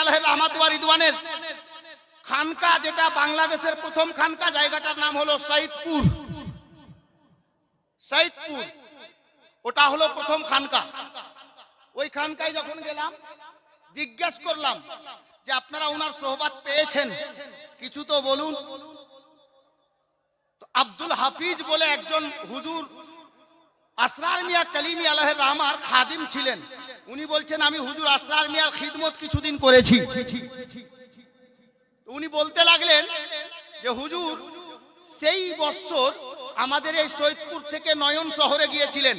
আলাইহির রাহমাতু ওয়া রিদওয়ানের খানকা, যেটা বাংলাদেশের প্রথম খানকা, জায়গাটার নাম হলো সৈয়দপুর। সৈয়দপুর ওটা হলো প্রথম খানকা। ওই খানকায় যখন গেলাম, জিজ্ঞেস করলাম যে আপনারা ওনার সোহবত পেয়েছেন, কিছু তো বলুন। তো আব্দুল হাফিজ বলে একজন হুজুর আসরার মিয়া কালিমি আলাইহির রহমার খাদিম ছিলেন, উনি বলছেন আমি হুজুর আসরার মিয়ার খিদমত কিছুদিন করেছি। উনি বলতে লাগলেন যে হুজুর সেই বছর আমাদের এই সৈয়দপুর থেকে নয়ন শহরে গিয়েছিলেন,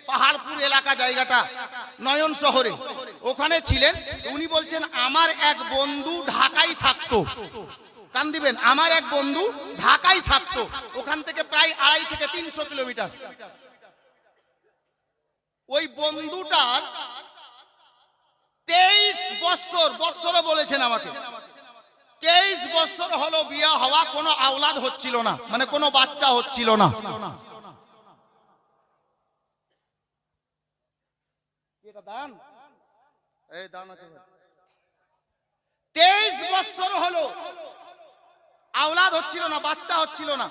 পাহাড়পুর এলাকা জায়গাটা, নয়ন শহরে ওখানে ছিলেন। উনি বলছেন আমার এক বন্ধু ঢাকায় থাকতো, কান দিবেন, আমার এক বন্ধু ঢাকায় থাকতো, ওখান থেকে প্রায় 250 থেকে 300 কিলোমিটার। ওই বন্ধুটার 23 বছর, বছরও বলেছেন আমাকে, 23 বছর হলো বিয়া হওয়া, কোনো আওলাদ হচ্ছিল না, মানে কোনো বাচ্চা হচ্ছিল না। দান এই দান আছে, 23 বছর হলো আওলাদ হচ্ছিল না, বাচ্চা হচ্ছিল না।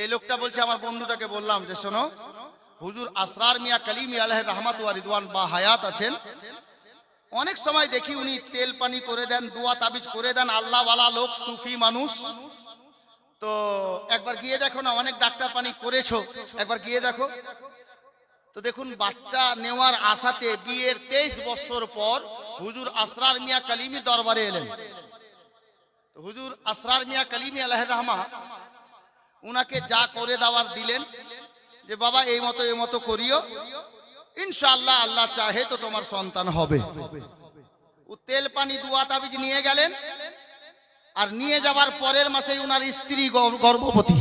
এই লোকটা বলছে আমার বন্ধুটাকে বললাম যে শোনো, হুজুর আসরার মিয়া কালিমি আলাইহির রাহমাতু ওয়া রিদওয়ান বা হায়াত আছেন, অনেক সময় দেখি উনি তেল পানি করে দেন, দোয়া তাবিজ করে দেন, আল্লাহওয়ালা লোক, সুফি মানুষ। তো একবার গিয়ে দেখো না, অনেক ডাক্তার পানি করেছো, একবার গিয়ে দেখো। তো দেখুন বাচ্চা নেওয়ার আশাতে বিয়ের 23 বছর পর হুজুর আসরার মিয়া কালিমি দরবারে এলেন। তো হুজুর আসরার মিয়া কালিমি আলাইহির রহমা উনাকে যা করে দেওয়ার দিলেন যে বাবা এই মতো করিও, ইনশাআল্লাহ আল্লাহ চাহে তো তোমার সন্তান হবে। ও তেল পানি দোয়া তাবিজ নিয়ে গেলেন, আর নিয়ে যাবার পরের মাসেই উনার স্ত্রী গর্ভবতী।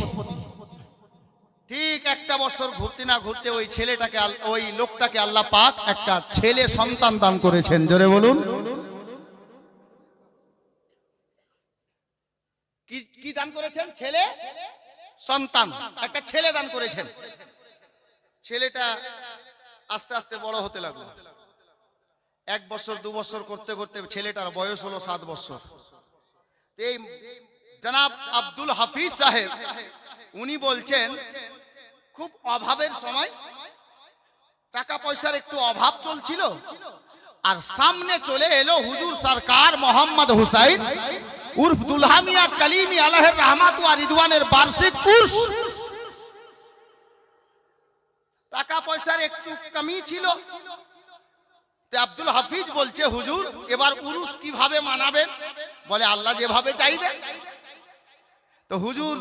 ঠিক 1 বছর ঘুরতে না ঘুরতে ওই ছেলেটাকে, ওই লোকটাকে আল্লাহ পাক একটা ছেলে সন্তান দান করেছেন। জোরে বলুন, কি দান করেছেন? ছেলে সন্তান, একটা ছেলে দান করেছেন। ছেলেটা আস্তে আস্তে বড় হতে লাগলো। 1 বছর 2 বছর করতে করতে ছেলেটার বয়স হলো 7 বছর। এই জনাব আব্দুল হাফিজ সাহেব উনি বলছেন খুব অভাবের সময়, টাকা পয়সার একটু অভাব চলছিল, আর সামনে চলে এলো হুজুর সরকার মোহাম্মদ হুসাইন উর্ফ দুলহা মিয়া কালিমি আলাইহির রাহমাতু ওয়া রিদওয়ানের বার্ষিক উর্স। টাকা পয়সার একটু কমই ছিল। আব্দুল হাফিজ বলছে হুজুর এবার উরুস কিভাবে মানাবেন? বলে আল্লাহ যেভাবে চাইবে। তো হুজুর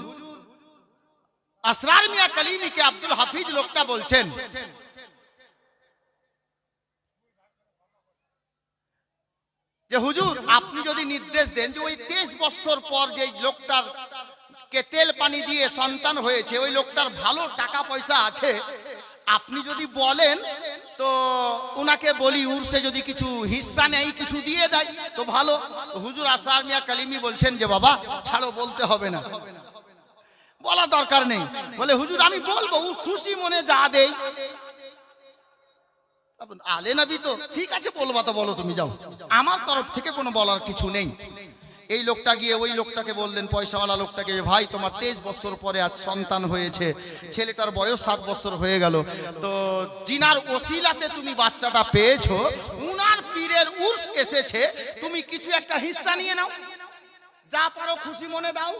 আসরার মিয়া কালিমিকে আব্দুল হাফিজ লোকটা বলছেন যে হুজুর আপনি যদি নির্দেশ দেন যে ওই 23 বছর পর যে লোকটার কে তেল পানি দিয়ে সন্তান হয়েছে, ওই লোকটার ভালো টাকা পয়সা আছে, আপনি যদি বলেন তো উনাকে বলি উরসে যদি কিছু হিস্সা নেই, কিছু দিয়ে দেয় তো ভালো। হুজুর আসরার মিয়া কালিমি বলছেন যে বাবা ছাড়ো, বলতে হবে না, বলা দরকার নেই। বলে হুজুর আমি বলবো, ও খুশি মনে যা দেই। আলে নবী তো ঠিক আছে, বলবা তো বলো, তুমি যাও, আমার তরফ থেকে কোনো বলার কিছু নেই। এই লোকটা গিয়ে ওই লোকটাকে বললেন, পয়সাওয়ালা লোকটাকে, ভাই তোমার 23 বছর পরে আজ সন্তান হয়েছে, ছেলেটার বয়স 7 বছর হয়ে গেল, তো জিনার ওসিলাতে তুমি বাচ্চাটা পেয়েছো, উনার পীরের উর্স এসেছে, তুমি কিছু একটা হিস্সা নিয়ে নাও, যা পারো খুশি মনে দাও।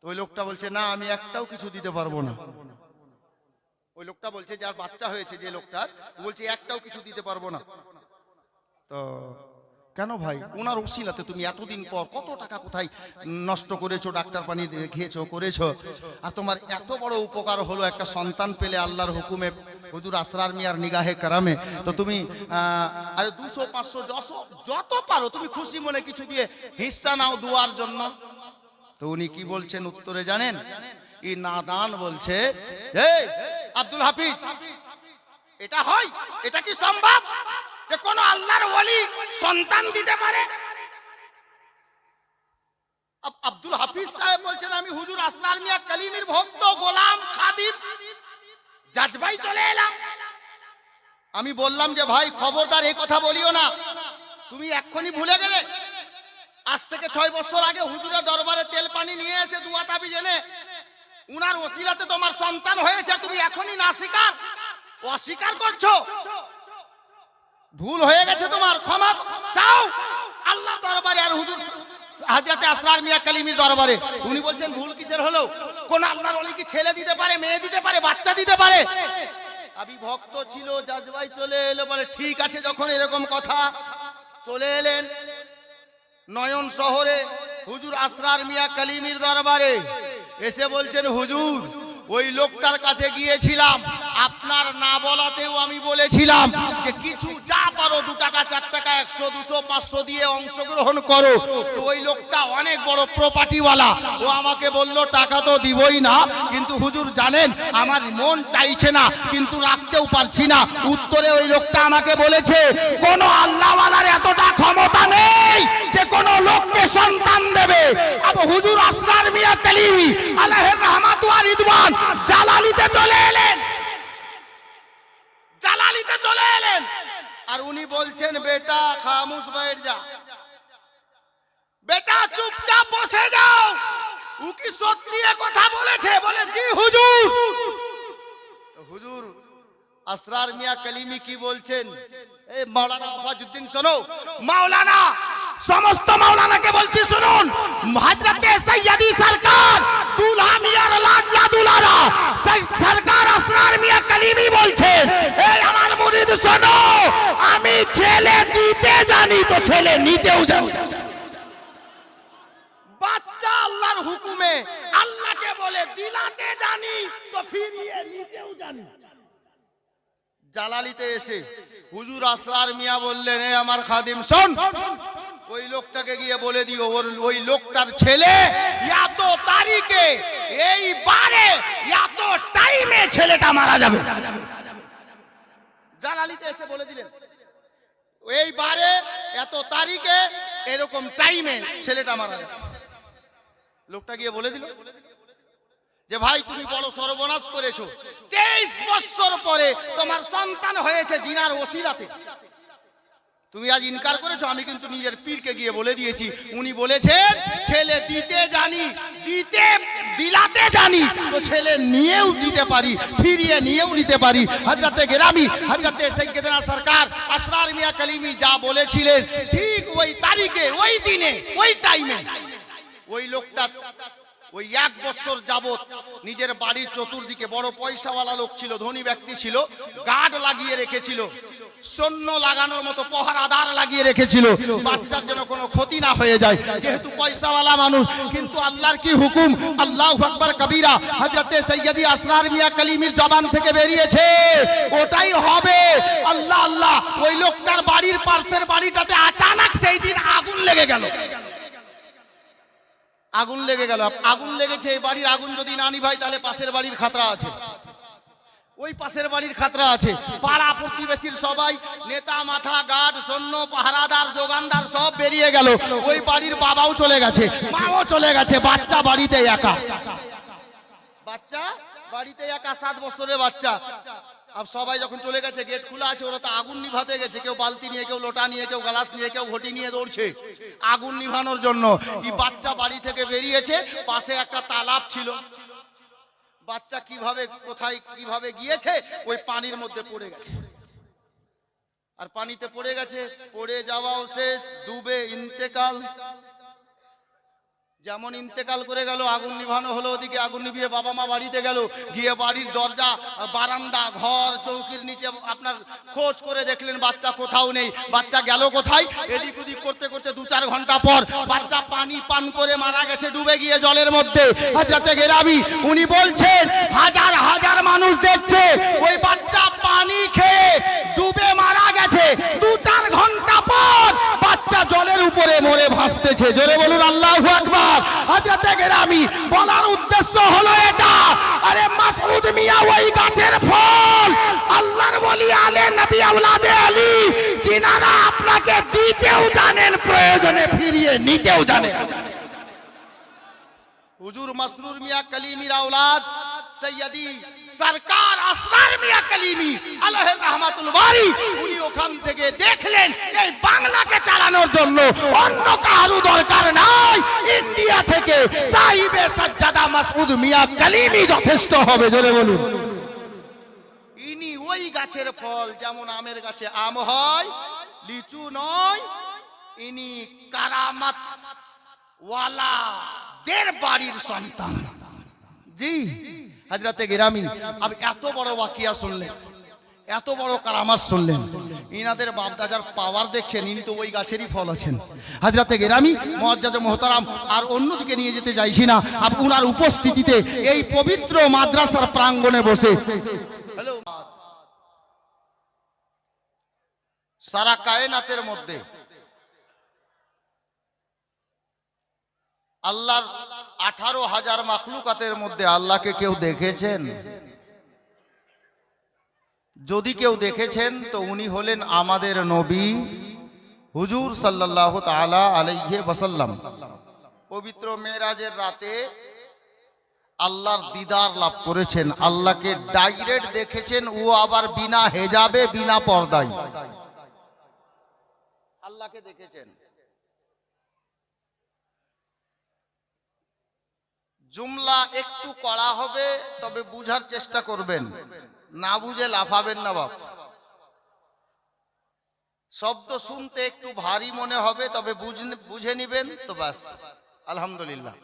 তো ওই লোকটা বলছে না, আমি একটাও কিছু দিতে পারবো না। ওই লোকটা বলছে যার বাচ্চা হয়েছে, যে লোকটার, বলছে একটাও কিছু দিতে পারবো না। তো কেন ভাই? ওনার উসিলাতে তুমি এতদিন পর কত টাকা কোথায় নষ্ট করেছো, ডাক্তার পানি খেয়েছো, করেছো, আর তোমার এত বড় উপকার হলো, একটা সন্তান পেলে আল্লাহর হুকুমে, হুজুর আসরার মিয়ার নিগাহে কারামে, তো তুমি আরে 200 500 যত পারো তুমি খুশি মনে কিছু দিয়ে হিস্সা নাও দুয়ার জন্য। তো উনি কি বলছেন উত্তরে জানেন? এই নাদান বলছে, এই আব্দুল হাফিজ, এটা হয়? এটা কি সম্ভব যে কোন আল্লাহর ওলি সন্তান দিতে পারে? আব্দুল হাফিজ সাহেব বলছেন আমি হুজুর আসরার মিয়া কালিমির ভক্ত, গোলাম, খাদিম, জাজবাই চলে এলাম। আমি বললাম যে ভাই খবরদার এই কথা বলিও না, তুমি এক্ষুনি ভুলে গেলে? আজ থেকে 6 বছর আগে হুজুরের দরবারে তেল পানি নিয়ে এসে দুয়া তাবিজ এনে উনার ওসিলাতে তোমার সন্তান হয়েছে, তুমি এখনই না স্বীকার অস্বীকার করছো। ভুল হয়ে গেছে তোমার, ক্ষমা চাও আল্লাহ দরবারে আর হুজুর হযরত আসরার মিয়া কালিমির দরবারে। উনি বলছেন ভুল কিসের হলো? কোন আল্লাহর ওলি কি ছেলে দিতে পারে, মেয়ে দিতে পারে, বাচ্চা দিতে পারে? আবি ভক্ত ছিল, জাজবাই চলে এলো, বলে ঠিক আছে যখন এরকম কথা, চলে এলেন নয়ন শহরে হুজুর আসরার মিয়া কালিমির দরবারে। এসে বলছেন হুজুর ওই লোকটার কাছে গিয়েছিলাম, আপনার না বলাতেও আমি বলেছিলাম যে কিছু যা পারো 2 টাকা 4 টাকা 100 200 500 দিয়ে অংশগ্রহণ করো। তো ওই লোকটা অনেক বড় প্রপার্টিওয়ালা, ও আমাকে বলল টাকা তো দিবই না, কিন্তু হুজুর জানেন আমার মন চাইছে না কিন্তু রাখতেও পারছি না। উত্তরে ওই লোকটা আমাকে বলেছে কোন আল্লাহওয়ালার এতটা ক্ষমতা নেই যে কোন লোককে সন্তান দেবে। আবু হুজুর আসরার মিয়া কালিমি আলাইহির রহমাত ওয়া রিদওয়ান জালালিতে চলে এলেন, জালালিতে চলে এলেন। আর উনি বলছেন বেটা খামোশ बैठ যা, বেটা চুপচাপ বসে যাও। ও কি সত্যি এ কথা বলেছে? বলে জি হুজুর। তো হুজুর আসরার মিয়া কালিমি কি বলছেন? এই মাওলানা ওয়াফাজউদ্দিন শোনো, মাওলানা সমস্ত মাওলানাকে বলছি শুনুন, হযরতে সৈয়দি সরকার দুলহা মিয়ার লাডলা দুলারা সরকার আসরার মিয়া কালিমি বলছেন এই আমার মুরিদ শোনো, আমি ছেলে দিতে জানি তো ছেলে নিতেও জানি। বাচ্চা আল্লাহর হুকুমে, আল্লাহকে বলে দিলাতে জানি তো ফিরিয়ে নিতেও জানি। জালালিতে এসে হুজুর আসরার মিয়া বললেন এ আমার খাদিম শোন, ওই লোকটাকে গিয়ে বলে দিও ওই লোকটার ছেলে এত তারিখে এই বারে এত টাইমে ছেলেটা মারা যাবে। জালালিতে এসে বলে দিলেন এই বারে এত তারিখে এরকম টাইমে ছেলেটা মারা যাবে। লোকটা গিয়ে বলে দিল যে ভাই তুমি বড় সর্বনাশ করেছো, 23 বছর পরে তোমার সন্তান হয়েছে জিনার ওসিলাতে, তুমি আজ ইনকার করেছো। আমি কিন্তু নিজের পীরকে গিয়ে বলে দিয়েছি, উনি বলেছেন ছেলে দিতে জানি, দিতে বিলাতে জানি তো ছেলে নিয়েও দিতে পারি, ফিরিয়ে নিয়েও নিতে পারি। হযরতে গেরামি হযরতে সাইয়্যিদনা সরকার আসরার মিয়া কালিমি যা বলেছিলেন ঠিক ওই তারিখে, ওই দিনে, ওই টাইমে ওই লোকটা ওই 1 বছর যাবত নিজের বাড়ির চতুর্দিকে, বড় পয়সাওয়ালা লোক ছিল, ধনী ব্যক্তি ছিল, গার্ড লাগিয়ে রেখেছিল, সৈন্য লাগানোর মতো পহরাদার লাগিয়ে রেখেছিল, বাচ্চার যেন কোনো ক্ষতি না হয়ে যায়, যেহেতু পয়সাওয়ালা মানুষ। কিন্তু আল্লাহর কি হুকুম, আল্লাহু আকবার কবীরা, হযরতে সৈয়দি আসরার মিয়া কালিমির জবান থেকে বেরিয়েছে ওটাই হবে। আল্লাহ আল্লাহ। ওই লোকটার বাড়ির পাশের বাড়িটাতে আচানক সেই দিন আগুন লেগে গেল, আগুন লেগে গেল। আগুন লেগেছে, এই বাড়ির আগুন যদি না নিভাই তাহলে পাশের বাড়ির খাতরা আছে, ওই পাশের বাড়ির খাতরা আছে। পাড়া প্রতিবেশীর সবাই, নেতা মাথা, গার্ড, সৈন্য, পাহারাদার, যোগানদার সব বেরিয়ে গেল। ওই বাড়ির বাবাও চলে গেছে, মাও চলে গেছে, বাচ্চা বাড়িতে একা, বাচ্চা বাড়িতে একা, 7 বছরের বাচ্চা। अब সবাই যখন চলে গেছে, গেট খোলা আছে, ওরা তো আগুন নিভাতে গেছে, কেউ বালতি নিয়ে, কেউ লোটা নিয়ে, কেউ গ্লাস নিয়ে, কেউ ঘটি নিয়ে দৌড়ছে আগুন নিভানোর জন্য। এই বাচ্চা বাড়ি থেকে বেরিয়েছে, পাশে একটা তালাব ছিল, বাচ্চা কিভাবে কোথায় কিভাবে গিয়েছে ওই পানির মধ্যে পড়ে গেছে। আর পানিতে পড়ে গেছে, পড়ে যাওয়াও শেষ, ডুবে ইন্তেকাল। যেমন ইন্তেকাল করে গেল, আগুন নিভানো হলো, ওদিকে আগুন নিভিয়ে বাবা মা বাড়িতে গেল, গিয়ে বাড়ির দরজা, বারান্দা, ঘর, চৌকির নিচে আপনার খোঁজ করে দেখলেন বাচ্চা কোথাও নেই। বাচ্চা গেল কোথায়? এদিক ওদিক করতে করতে 2-4 ঘন্টা পর বাচ্চা পানি পান করে মারা গেছে, ডুবে গিয়ে জলের মধ্যে। হযরতে গেরামি উনি বলছেন হাজার হাজার মানুষ দেখছে ওই বাচ্চা পানি খেয়ে ডুবে মারা গেছে, 2-4 ঘন্টা পর বাচ্চা জলের উপরে মরে ভাসতেছে। জোরে বলুন আল্লাহু আকবার। হযরতে গেরামি বলার উদ্দেশ্য হলো এটা, আরে মাসউদ মিয়া ওই গাছের ফল, আল্লাহর ওলি আলে নবী আওলাদে আলী, যিনারা আপনাকে দিতেও জানেন, প্রয়োজনে ফিরিয়ে নিতেও জানেন। হুজুর মাসরুর মিয়া কালিমির আওলাদ সৈয়দি সরকার আসরার মিয়া কালিমি আলাইহির রাহমাতুল বারি, উনি ওখান থেকে দেখলেন এই বাংলাকে চালানোর জন্য অন্য কারো দরকার নাই, ইন্ডিয়া থেকে সাহিবে সাজ্জাদা মাসউদ মিয়া কালিমি যথেষ্ট হবে। জোরে বলুন। ইনি ওই গাছের ফল, যেমন আমের গাছে আম হয়, লিচু নয়, ইনি কারামাত ওয়ালা দের বাড়ির সন্তান। জি হযরতে গিরামি, আপনি এত বড় ওয়াকিয়া শুনলেন, এত বড় কারামাত শুনলেন, ইনাদের বাপদাদার পাওয়ার দেখছেন, ইনি তো ওই গাছেরই ফল আছেন। হযরতে গিরামি মুআজ্জাজ মুহতারাম, আর অন্যদিকে নিয়ে যেতে চাইছি না, আপনি উনার উপস্থিতিতে এই পবিত্র মাদ্রাসার প্রাঙ্গণে বসে হ্যালো সারা কায়নাতের মধ্যে আল্লাহর 18,000 মাখলুকাতের মধ্যে আল্লাহকে কেউ দেখেছেন? যদি কেউ দেখেছেন তো উনি হলেন আমাদের নবী হুজুর সাল্লাল্লাহু তাআলা আলাইহি ওয়াসাল্লাম। পবিত্র মেরাজের রাতে আল্লাহর দিদার লাভ করেছেন, আল্লাহকে ডাইরেক্ট দেখেছেন, ও আবার বিনা হেজাবে বিনা পর্দায় আল্লাহকে দেখেছেন। জুমলা একটু কড়া হবে, তবে বুঝার চেষ্টা করবেন, না বুঝে লাফাবেন না বাপ। শব্দ শুনতে একটু ভারী মনে হবে, তবে বুঝে নিবেন তো বাস আলহামদুলিল্লাহ।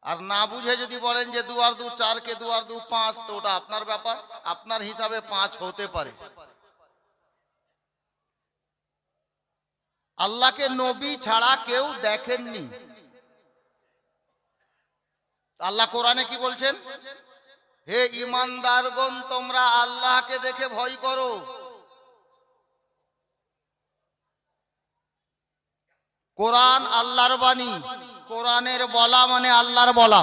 আর না বুঝে যদি বলেন যে 2 আর 2 4 কে 2 আর 2 5, তো ওটা আপনার ব্যাপার, আপনার হিসাবে 5 হতে পারে। আল্লাহকে নবী ছাড়া কেউ দেখেননি। আল্লাহ কোরআনে কি বলছেন? হে ঈমানদারগণ, তোমরা আল্লাহকে দেখে ভয় করো। কোরআন আল্লাহর বাণী, কোরআনের বলা মানে আল্লাহর বলা।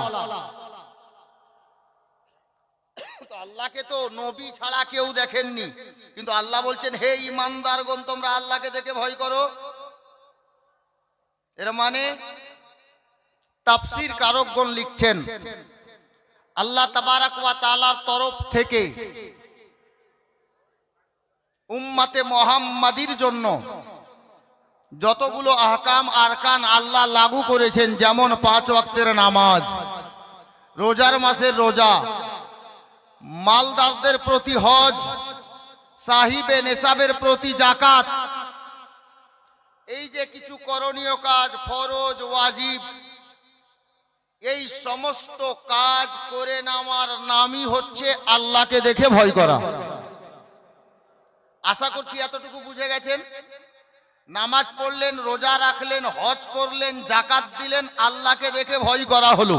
তো আল্লাহকে তো নবী ছাড়া কেউ দেখেননি, কিন্তু আল্লাহ বলছেন হে ঈমানদারগণ, তোমরা আল্লাহকে দেখে ভয় করো। এর মানে তাফসীর কারকগণ লিখছেন, আল্লাহ তাবারাক ওয়া তাআলার তরফ থেকে উম্মতে মুহাম্মাদির জন্য যতগুলো আহকাম আরকান আল্লাহ লাগু করেছেন, যেমন 5 ওয়াক্তের নামাজ, রোজার মাসের রোজা, মালদারদের প্রতি হজ, সাহিবে নেসাবের প্রতি যাকাত, এই যে কিছু করণীয় কাজ, ফরজ ওয়াজিব, এই সমস্ত কাজ করে নেওয়ার নামই হচ্ছে আল্লাহকে দেখে ভয় করা। আশা করছি এতটুকু বুঝে গেছেন। নামাজ পড়লেন, রোজা রাখলেন, হজ করলেন, যাকাত দিলেন, আল্লাহকে দেখে ভয় করা হলো।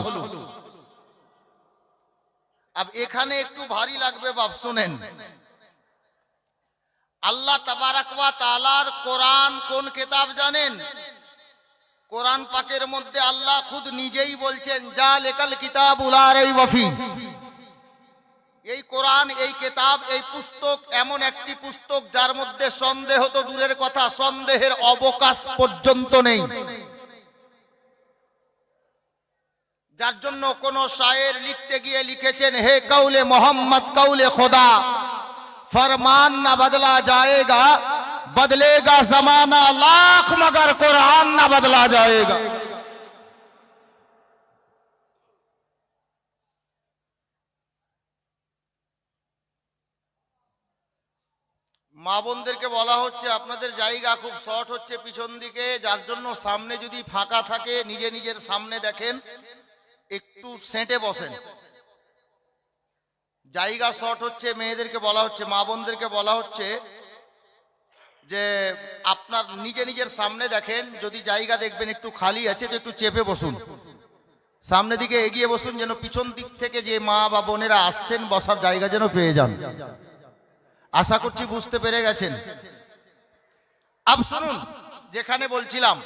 अब এখানে একটু ভারী লাগবে বাপ, শুনেন। আল্লাহ তাবারাক ওয়া তাআলার কোরআন কোন কিতাব জানেন? কোরআন পাকের মধ্যে আল্লাহ খুদ নিজেই বলছেন, জালিকাল কিতাবু লা রাইবা ফি। এই কোরআন, এই কিতাব, এই পুস্তক এমন একটি পুস্তক যার মধ্যে সন্দেহ তো দূরের কথা, সন্দেহের অবকাশ পর্যন্ত নেই। যার জন্য কোন শায়ের লিখতে গিয়ে লিখেছেন, হে কাউলে মোহাম্মদ কাউলে খোদা, फरमान ना बदला जाएगा, बदलेगा जमाना लाख मगर कुरान ना बदला जाएगा। মা বোনদেরকে বলা হচ্ছে আপনাদের জায়গা খুব শর্ট হচ্ছে পিছন দিকে, যার জন্য সামনে যদি ফাঁকা থাকে নিজে নিজের সামনে দেখেন, একটু সেঁটে বসেন। জায়গা শর্ট হচ্ছে, মেয়েদেরকে বলা হচ্ছে, মা বোনদেরকে বলা হচ্ছে যে আপনার নিজে নিজের সামনে দেখেন, যদি জায়গা দেখবেন একটু খালি আছে তো একটু চেপে বসুন, সামনে দিকে এগিয়ে বসুন, যেন পিছন দিক থেকে যে মা বা বোনেরা আসছেন বসার জায়গা যেন পেয়ে যান। আশা করছি বুঝতে পেরে গেছেন। আব শুনুন, যেখানে বলছিলাম,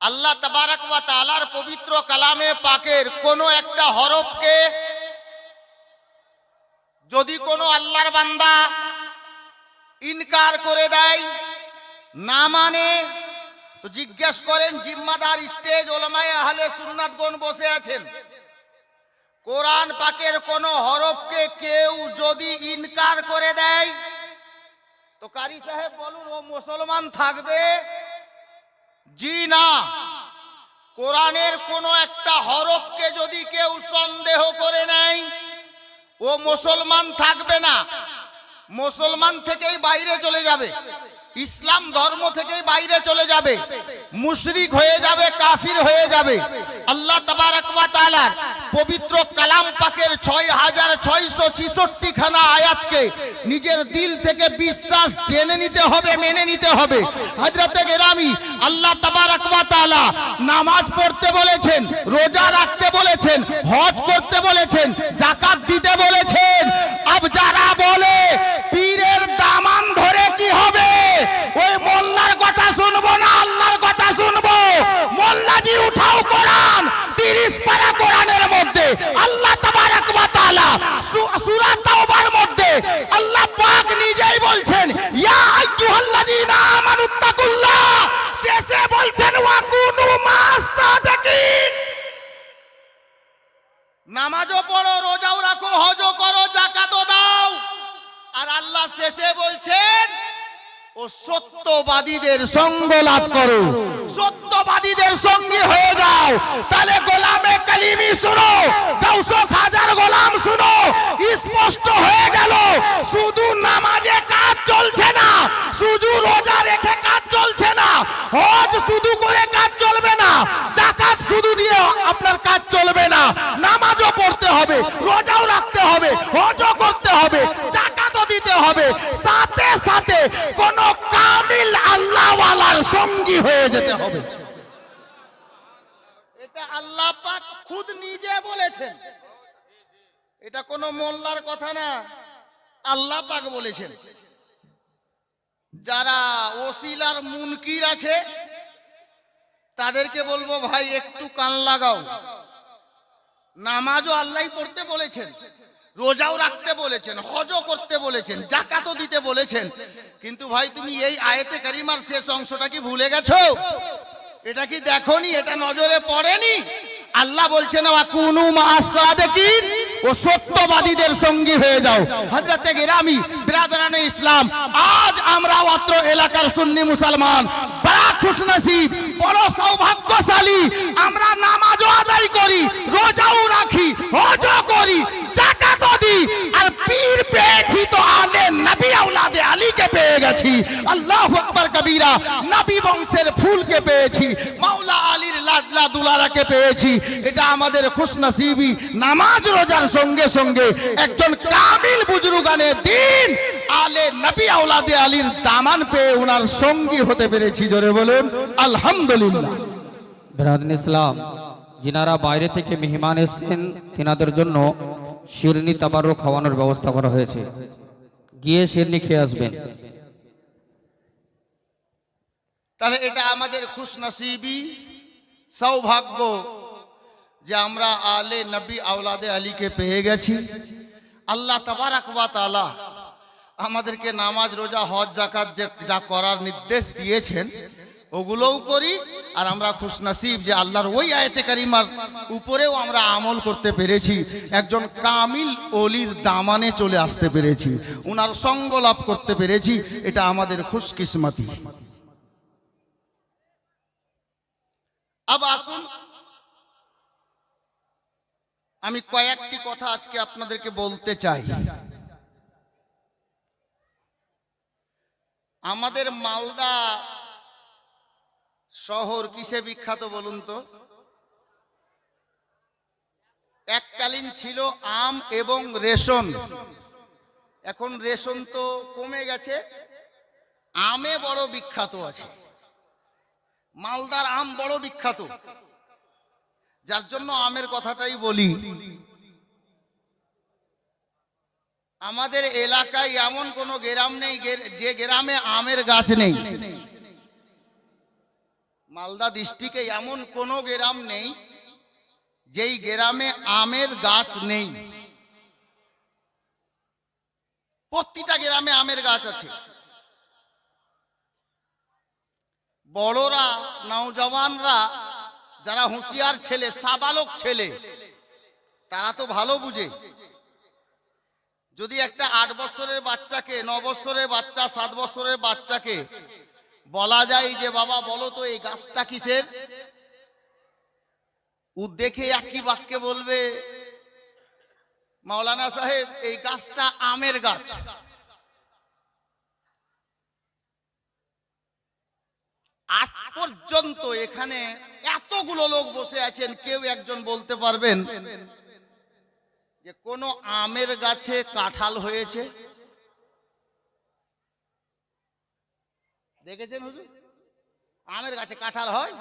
আল্লাহ তাবারাক ওয়া তাআলার পবিত্র কালামে পাকের কোন একটা হরফকে যদি কোনো আল্লাহর বান্দা ইনকার করে দেয়, না মানে, তো জিজ্ঞেস করেন, জিম্মাদার স্টেজ ওলামায়ে আহলে সুন্নাতগণ বসে আছেন, কোরআন পাকের কোন হরফকে কেউ যদি ইনকার করে দেয় তো কারি সাহেব বলুন ও মুসলমান থাকবে? জি না। কোরআনের কোন একটা হরফকে যদি কেউ সন্দেহ করে নেয় ও মুসলমান থাকবে না, মুসলমান থেকেই বাইরে চলে যাবে, ইসলাম ধর্ম থেকেই বাইরে চলে যাবে, মুশরিক হয়ে যাবে, কাফির হয়ে যাবে। আল্লাহ তাবারক ওয়া তাআলার পবিত্র কালাম পাকের 6666 খানা আয়াতকে নিজের দিল থেকে বিশ্বাস জেনে নিতে হবে, মেনে নিতে হবে। হযরতে গেরামি, আল্লাহ তাবারক ওয়া তাআলা নামাজ পড়তে বলেছেন, রোজা রাখতে বলেছেন, হজ করতে বলেছেন, যাকাত দিতে বলেছেন। আব যারা বলে পীরের দামান ধরে কি হবে, ওই মোল্লার কথা শুনবো না, আল্লাহর কথা শুনবো। মোল্লাজি উঠাও কোরআন, 30 পারা কোরআনের মধ্যে আল্লাহ তাবারক ওয়া তাআলা সূরা তাওবার মধ্যে আল্লাহ পাক নিজেই বলছেন, ইয়া আইয়ুহাল্লাযীনা আমানুত্তাকুল্লাহ, শেষে বলছেন ওয়া কুনু মাস সাদিকিন। নামাজও পড়ো, রোজাও রাখো, হজও করো, যাকাতও দাও, আর আল্লাহ শেষে বলছেন ও সত্যবাদীদের সঙ্গ লাভ করো, সত্যবাদীদের সঙ্গী হয়ে যাও। তাহলে গোলামে কালিমি শুনো, গাউসে খাজার গোলাম শুনো, স্পষ্ট হয়ে গেল শুধু নামাজে কাজ চলছে না, শুধু রোজা রেখে কাজ চলছে না, হজ শুধু করে কাজ চলবে না, যাকাত শুধু দিয়ে আপনার কাজ চলবে না, নামাজও পড়তে হবে, রোজাও রাখতে হবে, হজও করতে হবে, যাকাতও দিতে হবে, সাথে সাথে কোন কামিল আল্লাহওয়ালার সঙ্গী হয়ে যেতে হবে। এটা আল্লাহ পাক খুদ নিজে বলেছেন, এটা কোন মোল্লার কথা না, আল্লাহ পাক বলেছেন। যারা ওসিলার মুনকির আছে তাদেরকে বলবো, ভাই একটু কান লাগাও। নামাজও আল্লাহই পড়তে বলেছেন, রোজাও রাখতে বলেছেন, হজও করতে বলেছেন, যাকাতও দিতে বলেছেন, কিন্তু ভাই তুমি এই আয়াতে কারিমার শেষ অংশটা কি ভুলে গেছো? এটা কি দেখোনি? এটা নজরে পড়েনি? আল্লাহ বলছেন ওয়া কুনু মা'আস সাদিকিন, ও সত্যবাদীদের সঙ্গী হয়ে যাও। হযরতে গেরামি, বিরাদরানে ইসলাম, আজ আমরা অত্র এলাকার সুন্নি মুসলমান বড় খুশনসিব, বড় সৌভাগ্যশালী। আমরা নামাজও আদায় করি, রোজাও রাখি, হজও করি, যাকাতও দিই, আর পীর পেয়েছি তো আলে নবী আওলাদে আলীকে পেয়ে গেছি। আল্লাহু আকবার কবীরা, নবী বংশের ফুলকে পেয়েছি, মাওলা আলীর লাডলা দুলারাকে পেয়েছি। এটা আমাদের খুশনসিবি। নামাজ রোজার সঙ্গে সঙ্গে একজন কামিল বুজুর্গানে দিন আলে নবী আওলাদে আলীর দামান পেয়ে ওনার সঙ্গী হতে পেরেছি। জোরে বলুন আলহামদুলিল্লাহ। বিরাদরান ইসলাম, যিনারা বাইরে থেকে মেহমান এসেছেন তিনাদের জন্য শিরনি তাবারক খাওয়ানোর ব্যবস্থা করা হয়েছে, গিয়ে শিরনি খেয়ে আসবেন। তাহলে এটা আমাদের খুশনসিবি, সৌভাগ্য যে আমরা আলে নবী আওলাদে আলীকে পেয়ে গেছি। আল্লাহ তাবারক ওয়া তাআলা আমাদেরকে নামাজ, রোজা, হজ, যাকাত যা করার নির্দেশ দিয়েছেন ওগুলোও করি, আর আমরা খুশনসিব যে আল্লাহর ওই আয়াতে কারিমার উপরেও আমরা আমল করতে পেরেছি, একজন কামিল ওলির দামানে চলে আসতে পেরেছি, ওনার সঙ্গ লাভ করতে পেরেছি। এটা আমাদের খুশকিসমতি। আব আসুন, আমি কয়েকটি কথা আজকে আপনাদেরকে বলতে চাই। আমাদের মালদা শহর কিসে বিখ্যাত বলুন তো? এককালীন ছিল আম এবং রেশন, এখন রেশন তো কমে গেছে, আমে বড় বিখ্যাত আছে। মালদার আম বড় বিখ্যাত, যার জন্য আমের কথাটাই বলি। আমাদের এলাকায় এমন কোনো গ্রাম নেই যে গ্রামে আমের গাছ নেই। মালদা ডিস্ট্রিক্টে এমন কোনো গ্রাম নেই যেই গ্রামে আমের গাছ নেই। প্রতিটা গ্রামে আমের গাছ আছে। বড়রা নওজওয়ানরা যারা হুঁশিয়ার ছেলে সাবালক ছেলে তারা তো ভালো বুঝে। যদি একটা 8 বছরের বাচ্চাকে 9 বছরের বাচ্চা 7 বছরের বাচ্চাকে বলা যায় যে বাবা বলো তো এই গাছটা কিসের, ও দেখে একই বাক্যে বলবে মাওলানা সাহেব এই গাছটা আমের গাছ। আজ পর্যন্ত এখানে এতগুলো লোক বসে আছেন, কেউ একজন বলতে পারবেন যে কোন আমের গাছে কাঁঠাল হয়েছে? দেখেছেন হুজুর? আমের গাছে কাঁঠাল হয়?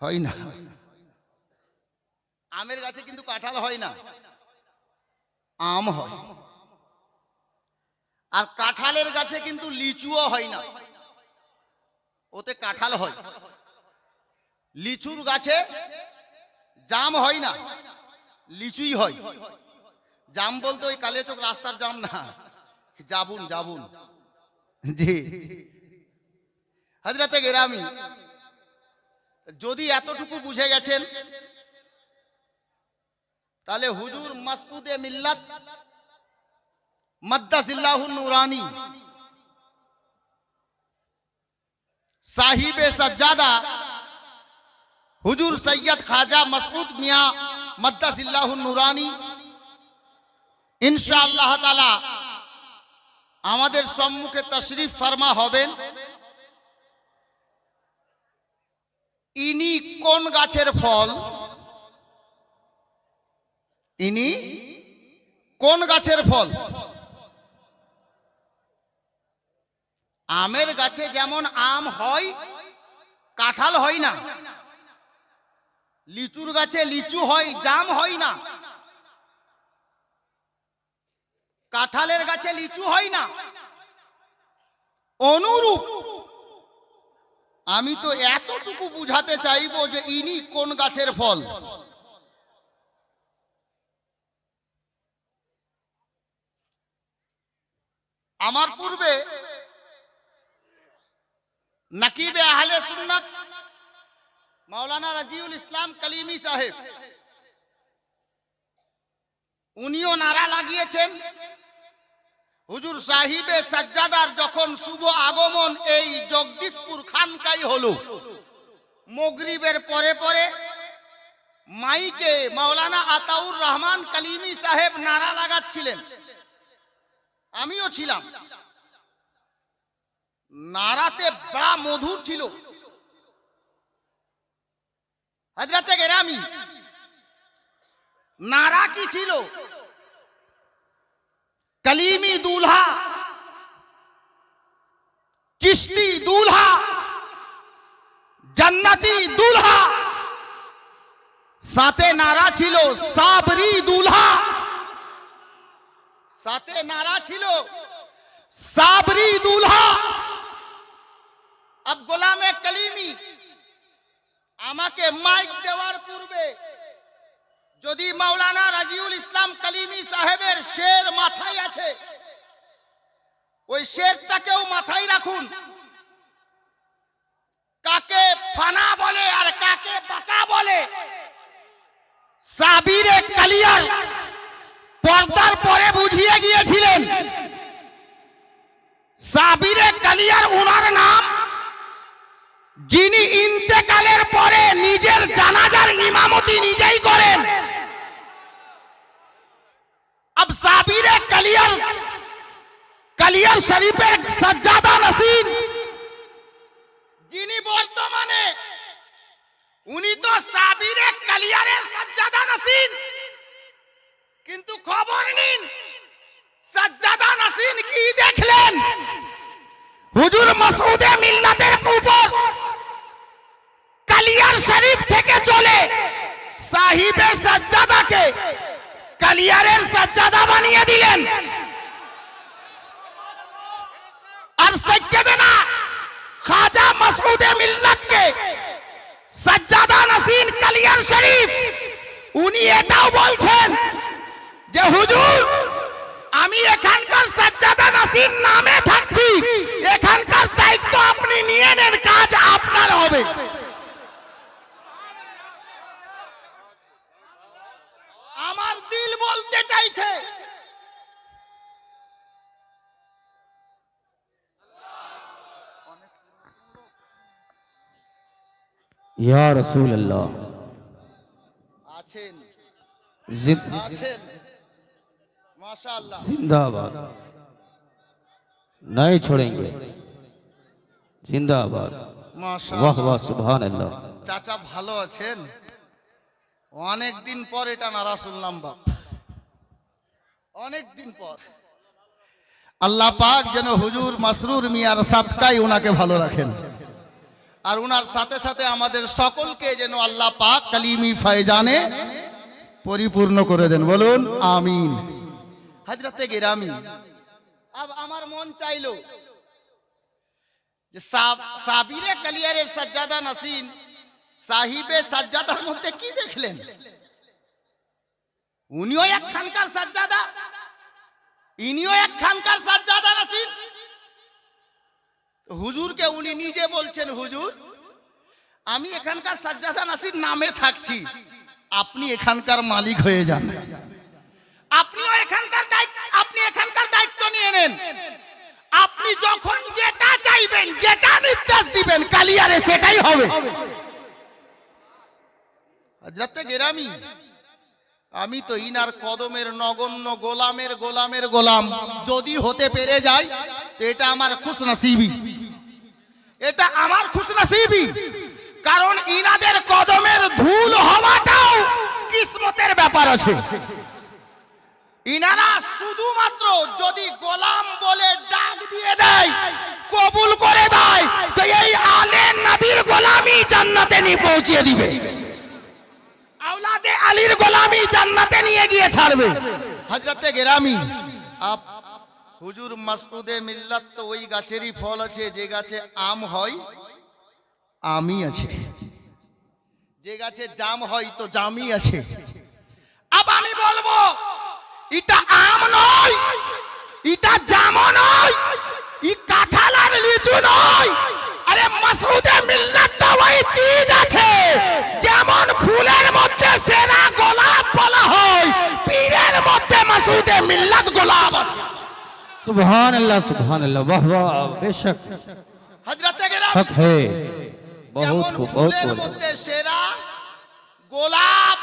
হয় না। আমের গাছে কিন্তু কাঁঠাল হয় না, আম হয়। আর কাঁঠালের গাছে কিন্তু লিচুও হয় না, ওতে কাঁঠাল হয়। লিচুর গাছে জাম হয় না, লিচুই হয়। জাম বলতে ওই কালিয়াচক রাস্তার জাম না, জাবুন জাবুন। জি হযরতে গেরামি, যদি এতটুকু বুঝে গেছেন তাহলে হুজুর মাসউদে মিল্লাত মাদ্দাজিল্লাহুন নুরানি সাহিবে সজ্জাদা হুজুর সৈয়দ খাজা মাসউদ মিয়াঁ মাদ্দাজিল্লাহুন নুরানি ইনশাআল্লাহ তাআলা আমাদের সম্মুখে তশরিফ ফরমা হবেন। ইনি কোন গাছের ফল, ইনি কোন গাছের ফল? আমের গাছে যেমন আম হয়, কাঁঠাল হয় না। লিচুর গাছে লিচু হয়, জাম হয় না। কাঁঠালের গাছে লিচু হয় না। অনুরূপ আমি তো এতটুকু বুঝাতে চাইবো যে ইনি কোন গাছের ফল। আমার পূর্বে নকিবে আহলে সুন্নাত মাওলানা রাজিউল ইসলাম কালিমি সাহেব, উনিও নারা লাগিয়েছেন হুজুর সাহিবে সাজ্জাদার যখন শুভ আগমন এই জগদীশপুর খানকাই হলো, মাগরিবের পরে পরে মাইকে মাওলানা আতাউর রহমান কালিমি সাহেব নারা লাগাচ্ছিলেন, আমিও ছিলাম। নারাতে বড় মধুর ছিল। হযরতে গেরামি, নারা কি ছিল? कलीमी दूल्हा, चिश्ती दूल्हा, जन्नती दूल्हा, साथे नारा छिलो साबरी दूल्हा, साथे नारा छिलो साबरी दूल्हा। अब गोलामे कलीमी আমাকে মাইক দেওয়ার পূর্বে যদি মাওলানা রাজিউল ইসলাম কালিমি সাহেবের শের মাথায় আছে, ওই শেরটাকেও মাথায় রাখুন। কাকে ফানা বলে আর কাকে বাঁকা বলে সাবিরে কালিয়ার পর্দার পরে বুঝিয়ে গিয়েছিলেন। সাবিরে কালিয়ার ওনার নাম, যিনি ইন্তেকালের পরে নিজের জানাজার ইমামতি নিজেই করেন। अब साबिर कलियर शरीफের সজ্জাদা নসীন যিনি বর্তমানে, উনি তো সাবির কলিয়ারের সজ্জাদা নসীন, কিন্তু খবর নিন সজ্জাদা নসীন কি দেখলেন? হুজুর মাসউদে মিল্লাতের উপর কলিয়ার শরীফ থেকে চলে সাহিবে সজ্জাদাকে कलियारेर सज्जादा बनिए दिलेन। और सज्जादा खाजा मसऊदे मिल्लत के सज्जादा नसीन कलियार शरीफ उनी एटाও বলছেন যে হুজুর আমি এখানকার সজ্জাদা নসীন নামে থাকছি, এখানকার দায়িত্ব আপনি নিয়ে নেন, কাজ ইয়া রাসূলুল্লাহ আছেন জিন্দাবাদ আছেন মাশাআল্লাহ जिंदाबाद नहीं छोड़ेंगे जिंदाबाद वाह মাশাআল্লাহ वाह सुभान अल्लाह চাচা ভালো আছেন? অনেক দিন পর এটা নারা শুনলাম বাপ, অনেক দিন পর। আল্লাহ পাক যেন হুজুর মাসরুর মিয়ার সাদকায় ওনাকে ভালো রাখেন, আর ওনার সাথে সাথে আমাদের সকলকে যেন আল্লাহ পাক কালিমি ফায়জানে পরিপূর্ণ করে দেন, বলুন আমিন। হযরতে গিরামি, अब আমার মন চাইলো যে সাবিরে কালিয়ারের সাজ্জাদা নাসিন সাহিবে সাজ্জাদার মধ্যে কি দেখলেন? উনিও এক খানকার সাজ্জাদা, ইনিও এক খানকার সাজ্জাদা নাসিন। হুজুরকে উনি নিজে বলছেন, হুজুর আমি এখানকার সাজ্জাদা নাসির নামে থাকছি, আপনি এখানকার মালিক হয়ে যান, আপনিও আপনি এখানকার দায়িত্ব নিয়ে নেন, আপনি যখন যেটা চাইবেন, যেটা নির্দেশ দিবেন কালিয়ারে সেটাই হবে। হযরতে গিরামি, আমি তো ইনার কদমের নগণ্য গোলামের গোলামের গোলাম যদি হতে পেরে যাই তো এটা আমার খুশনসিবি, এটা আমার খুশনসিবি, কারণ ইনাদের কদমের ধুল হওয়াটাও কিসমতের ব্যাপার আছে। ইনারা শুধুমাত্র যদি গোলাম বলে ডাক দিয়ে দেয়, কবুল করে দেয়, তো এই আলে নবীর গোলামি জান্নাতে নিয়ে পৌঁছে দিবে, আওলাদে আলীর গোলামি জান্নাতে নিয়ে গিয়ে ছাড়বে। হযরতে গিরামি, হুজুর মাসউদে মিল্লাত তো ওই গাছেরই ফল আছে যে গাছে আম হয় আমি আছে, যে গাছে জাম হয় তো জামই আছে। আব আমি বলবো এটা আম নয়, এটা জাম নয়, ই কাঁঠাল আর লিচু নয়, আরে মাসউদে মিল্লাত তো ওই চিজ আছে যেমন ফুলের মধ্যে সেরা গোলাপ বলা হয়, পীরের মধ্যে মাসউদে মিল্লাত গোলাপ আছে। सुभान अल्लाह वाह वाह बेशक হযরতে গিরামি, हक है बहुत যেমন खूब बहुत ফুলের खूब মধ্যে সেরা গোলাপ,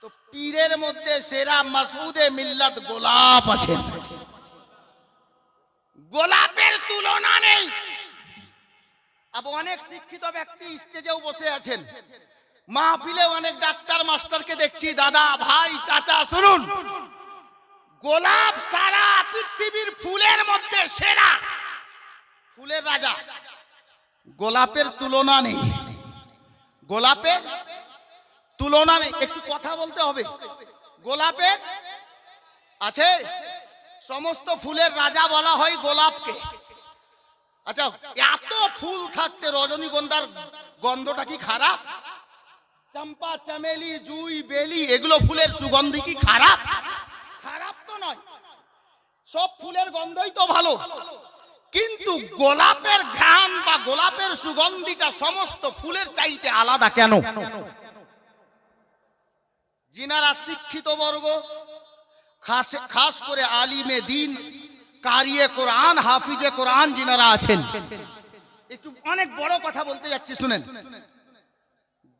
তো পীরের মধ্যে সেরা মাসউদে মিল্লাত গোলাপ আছে, গোলাপের তুলনা নেই। আব অনেক শিক্ষিত ব্যক্তি স্টেজেও বসে আছেন, মাহফিলে অনেক ডাক্তার মাস্টারকে দেখছি, দাদা ভাই চাচা শুনুন, গোলাপ সারা পৃথিবীর ফুলের মধ্যে সেরা, ফুলের রাজা, গোলাপের তুলনা নেই, গোলাপের তুলনা নেই। একটু কথা বলতে হবে, গোলাপের আছে, সমস্ত ফুলের রাজা বলা হয় গোলাপকে। আচ্ছা, এত ফুল থাকতে রজনীগন্ধার গন্ধটা কি খারাপ? চম্পা চামেলি জুই বেলি এগুলো ফুলের সুগন্ধি কি খারাপ? খারাপ তো নয়, সব ফুলের গন্ধই তো ভালো, কিন্তু গোলাপের ঘ্রাণ বা গোলাপের সুগন্ধিটা সমস্ত ফুলের চাইতে আলাদা কেন? যিনারা শিক্ষিত বর্গ, খাস করে আলিমে দিন, কারিয়ে কোরআন, হাফিজে কোরআন যিনারা আছেন, একটু অনেক বড় কথা বলতে যাচ্ছি শুনেন।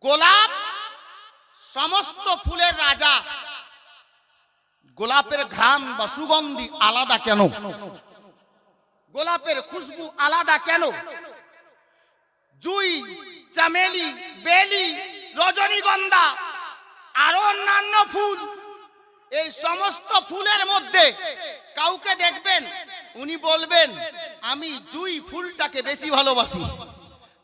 গোলাপ সমস্ত ফুলের রাজা, গোলাপের ঘ্রাণ বা সুগন্ধি আলাদা কেন? গোলাপের খুশবু আলাদা কেন? জুই, চামেলি, বেলি, রজনীগন্ধা আরো অন্যান্য ফুল, এই সমস্ত ফুলের মধ্যে কাউকে দেখবেন উনি বলবেন আমি জুই ফুলটাকে বেশি ভালোবাসি,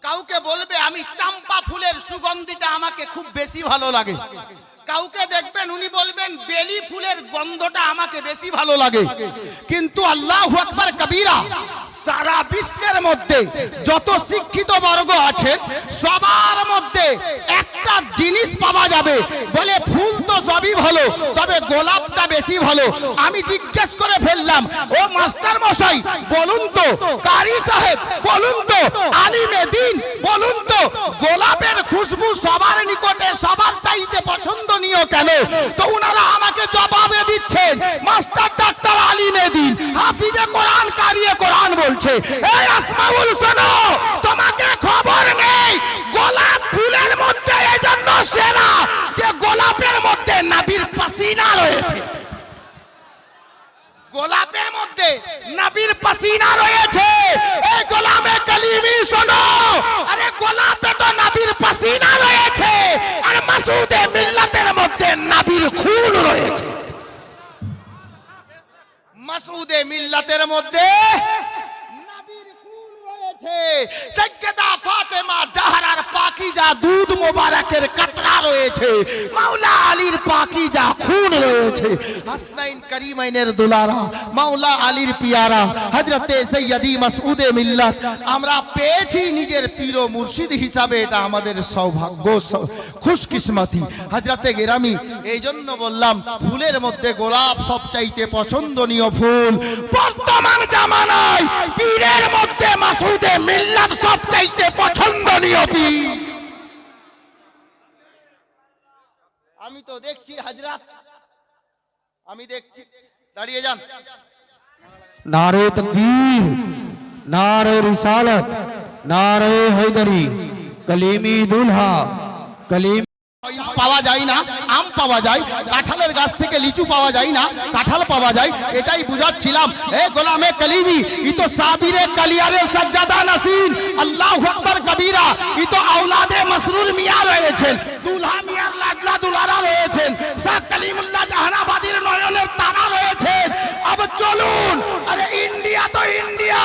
কাউকে বলবে আমি চম্পা ফুলের সুগন্ধিটা আমাকে খুব বেশি ভালো লাগে, কাউকে দেখবেন উনি বলবেন বেলি ফুলের গন্ধটা আমাকে বেশি ভালো লাগে। কিন্তু আল্লাহু আকবার কবীরা, সারা বিশ্বের মধ্যে যত শিক্ষিত বর্গ আছেন সবার মধ্যে একটা জিনিস পাওয়া যাবে, বলে ফুল তো সবই ভালো, তবে গোলাপটা বেশি ভালো। আমি জিজ্ঞেস করে ফেললাম, ও মাস্টার মশাই বলুন তো, কারি সাহেব বলুন তো, আলিমে দিন বলুন তো, গোলাপের খুশবু সবার নিকটে সবার চাইতে পছন্দনীয় কেন? তো উনারা আমাকে জবাবে দিচ্ছেন, মাস্টার ডাক্তার আলিমে দিন, হাফিজে কোরআন, কারিয়ে কোরআন বলছে, এই আসমাউল শোনো, তোমাকে খবর নেই গোলাপ সেরা যে গোলাপের মধ্যে নবীর পাসিনা রয়েছে, গোলাপের মধ্যে নবীর পাসিনা রয়েছে। এই গোলামে কালিমি শোনো, আরে গোলাপে তো নবীর পাসিনা রয়েছে, আর মাসুদে মিল্লাতের মধ্যে নবীর খুন রয়েছে। মাসুদে মিল্লাতের মধ্যে নবীর খুন রয়েছে। সাইয়্যিদা ফাতেমা জাহরার পাকিজা দুধ মোবারকের কাতরা রয়েছে, মাওলা আলীর পাকিজা খুন রয়েছে। হাসনাইন করিমাইনের দুলারা মাওলা আলীর পিয়ারা হযরতে সৈয়দি মাসউদে মিল্লাত আমরা পেয়েছি নিজের পীর ও মুর্শিদ হিসাবে, এটা আমাদের সৌভাগ্য, খুশকিসমতি। হযরতে গেরামি, এই জন্য বললাম ফুলের মধ্যে গোলাপ সবচাইতে পছন্দনীয় ফুল। বর্তমান জামানায় পীরের মধ্যে মাসউদে মিল্লাত সবচাইতে পছন্দনীয় পীর। আমি তো দেখছি হযরত, আমি দেখছি, দাঁড়িয়ে যান। नारे तकबीर, नारे रिसालत, नारे हैदरी, कलीमी दूल्हा, कलीम পাওয়া যায় না, আম পাওয়া যায়, কাঁঠালের গাছ থেকে লিচু পাওয়া যায় না, কাঁঠাল পাওয়া যায়, এটাই বুঝাচ্ছিলাম। এ গোলামে কলিমি, ই তো সাবিরে কালিয়ারে সাজ্জাদা নাসিন, আল্লাহু আকবার কবীরা, ই তো আওলাদে মাসরুর মিয়া রয়েছেন, দুলহা মিয়ার লাডলা দুলারা রয়েছেন, শাহ কালিমুল্লাহ জাহানাবাদীর নয়নের তারা রয়েছেন। अब চলুন, আরে ইন্ডিয়া তো ইন্ডিয়া,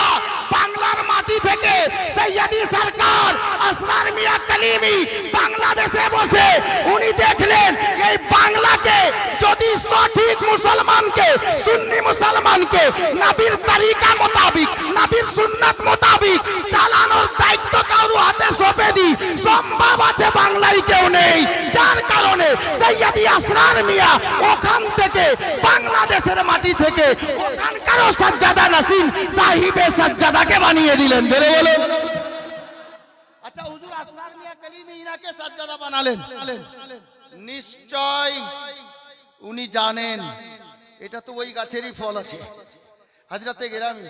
বাংলার মাটি থেকে সৈয়দি সরকার আসরার মিয়া কলিমি বাংলাদেশে বসে উনি দেখলেন এই বাংলাকে যদি সঠিক মুসলমানকে, সুন্নি মুসলমানকে নবীর তরিকা মোতাবিক, নবীর সুন্নাত মোতাবিক চালানোর দায়িত্ব কারো হাতে সঁপে দিই, সম্ভব আছে বাংলায় কেউ নেই। যার কারণে সৈয়দি আসরার মিয়া ওখান থেকে বাংলাদেশের মাটি থেকে ওখানকারও সাজ্জাদা নাসিন সাহিবে সাজ্জাদাকে বানিয়ে দিলেন। জোরে বলো। আচ্ছা, হুজুর আসরার মিয়া কলিমি ইনাকে সাজ্জাদা বানালেন, নিশ্চয় উনি জানেন এটা তো ওই গাছেরই ফল আছে। হযরতে গেরামি,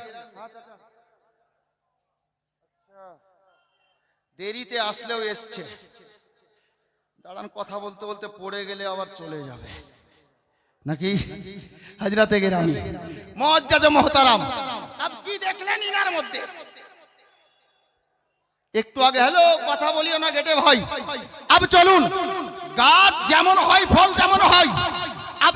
দেরিতে আসলেও এসছে, দাঁড়ান, কথা বলতে বলতে পড়ে গেলে আবার চলে যাবে নাকি। হযরতে গেরামি মুআজ্জাজ মুহতারাম, আপ কি দেখলেন ইনার মধ্যে? একটু আগে হ্যালো কথা বলিও না গেটে ভাই। আব চলুন, গাছ যেমন হয় ফল তেমন হয়। আব